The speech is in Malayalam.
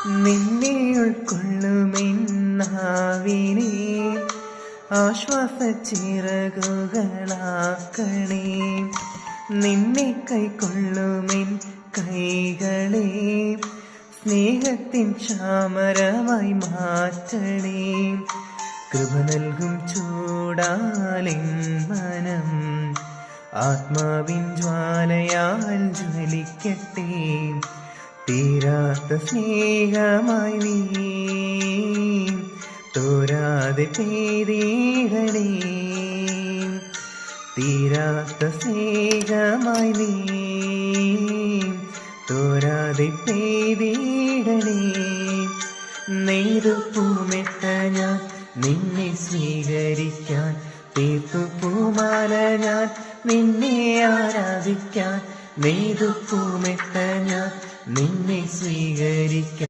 നിന്നെ ഉൾക്കൊള്ളുമെന്നാവിനെ ആശ്വാസച്ചിറകുകളാക്കണേ. നിന്നെ കൈക്കൊള്ളുമെൻ കൈകളെ സ്നേഹത്തിൻ ചാമരമായി മാറ്റണേ. കൃപ നൽകും ചൂടാലിൻ മനം ആത്മാവിൻ ജ്വാലയാൽ ജ്വലിക്കട്ടെ. തീരാത്ത സ്നേഹമായി നീ തോരാതെ പെയ്തിടണേ. തീരാത്ത സ്നേഹമായി നീ തോരാതെ പെയ്തിടണേ. നെയ്തു പൂമെട്ട ഞാൻ നിന്നെ സ്വീകരിക്കാൻ, തീർത്തു പൂമാല ഞാൻ നിന്നെ ആരാധിക്കാൻ. നെയ്തു പൂമെട്ട ഞാൻ നിന്നെ സ്വീകരിക്കാൻ.